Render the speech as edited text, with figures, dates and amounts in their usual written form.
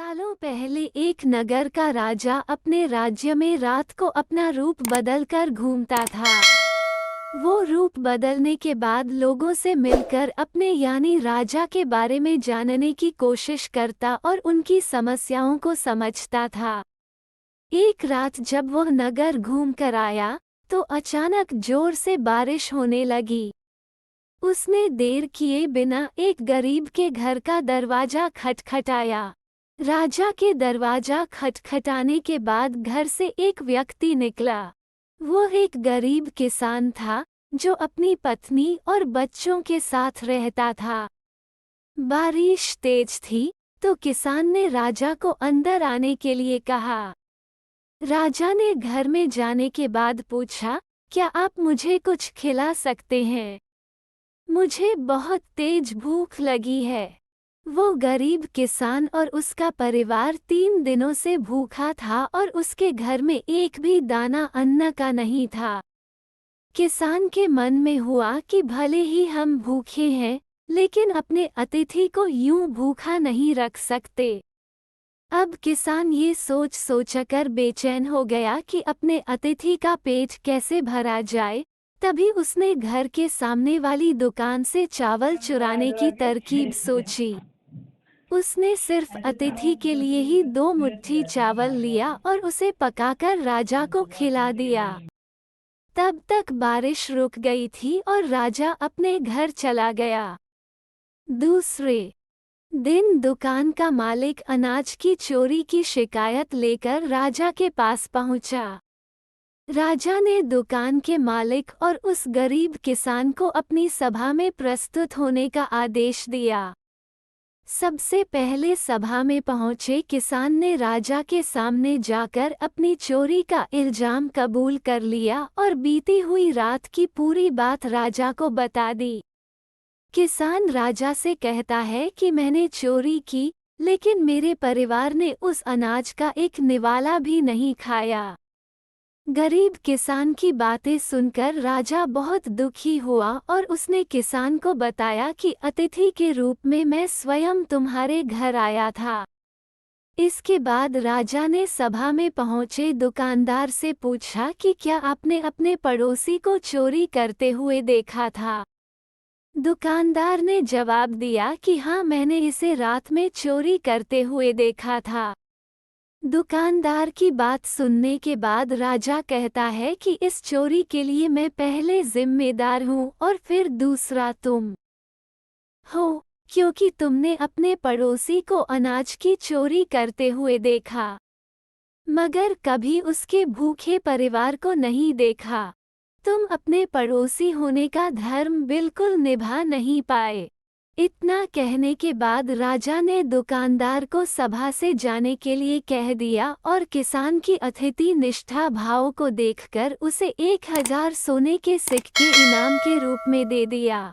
सालों पहले एक नगर का राजा अपने राज्य में रात को अपना रूप बदलकर घूमता था। वो रूप बदलने के बाद लोगों से मिलकर अपने यानी राजा के बारे में जानने की कोशिश करता और उनकी समस्याओं को समझता था। एक रात जब वह नगर घूम कर आया, तो अचानक जोर से बारिश होने लगी। उसने देर किए बिना एक गरीब के घर का दरवाजा खटखटाया। राजा के दरवाजा खटखटाने के बाद घर से एक व्यक्ति निकला। वो एक गरीब किसान था, जो अपनी पत्नी और बच्चों के साथ रहता था। बारिश तेज थी, तो किसान ने राजा को अंदर आने के लिए कहा। राजा ने घर में जाने के बाद पूछा, क्या आप मुझे कुछ खिला सकते हैं? मुझे बहुत तेज भूख लगी है। वो गरीब किसान और उसका परिवार 3 दिनों से भूखा था और उसके घर में एक भी दाना अन्न का नहीं था। किसान के मन में हुआ कि भले ही हम भूखे हैं, लेकिन अपने अतिथि को यूं भूखा नहीं रख सकते। अब किसान ये सोच सोचकर बेचैन हो गया कि अपने अतिथि का पेट कैसे भरा जाए। तभी उसने घर के सामने वाली दुकान से चावल चुराने की तरकीब सोची। उसने सिर्फ अतिथि के लिए ही 2 मुट्ठी चावल लिया और उसे पकाकर राजा को खिला दिया। तब तक बारिश रुक गई थी और राजा अपने घर चला गया। दूसरे दिन दुकान का मालिक अनाज की चोरी की शिकायत लेकर राजा के पास पहुंचा। राजा ने दुकान के मालिक और उस गरीब किसान को अपनी सभा में प्रस्तुत होने का आदेश दिया। सबसे पहले सभा में पहुंचे किसान ने राजा के सामने जाकर अपनी चोरी का इल्जाम कबूल कर लिया और बीती हुई रात की पूरी बात राजा को बता दी। किसान राजा से कहता है कि मैंने चोरी की, लेकिन मेरे परिवार ने उस अनाज का एक निवाला भी नहीं खाया। गरीब किसान की बातें सुनकर राजा बहुत दुखी हुआ और उसने किसान को बताया कि अतिथि के रूप में मैं स्वयं तुम्हारे घर आया था। इसके बाद राजा ने सभा में पहुंचे दुकानदार से पूछा कि क्या आपने अपने पड़ोसी को चोरी करते हुए देखा था? दुकानदार ने जवाब दिया कि हाँ, मैंने इसे रात में चोरी करते हुए देखा था। दुकानदार की बात सुनने के बाद राजा कहता है कि इस चोरी के लिए मैं पहले जिम्मेदार हूँ और फिर दूसरा तुम हो, क्योंकि तुमने अपने पड़ोसी को अनाज की चोरी करते हुए देखा, मगर कभी उसके भूखे परिवार को नहीं देखा। तुम अपने पड़ोसी होने का धर्म बिल्कुल निभा नहीं पाए। इतना कहने के बाद राजा ने दुकानदार को सभा से जाने के लिए कह दिया और किसान की अतिथि निष्ठा भाव को देखकर उसे 1000 सोने के सिक्के इनाम के रूप में दे दिया।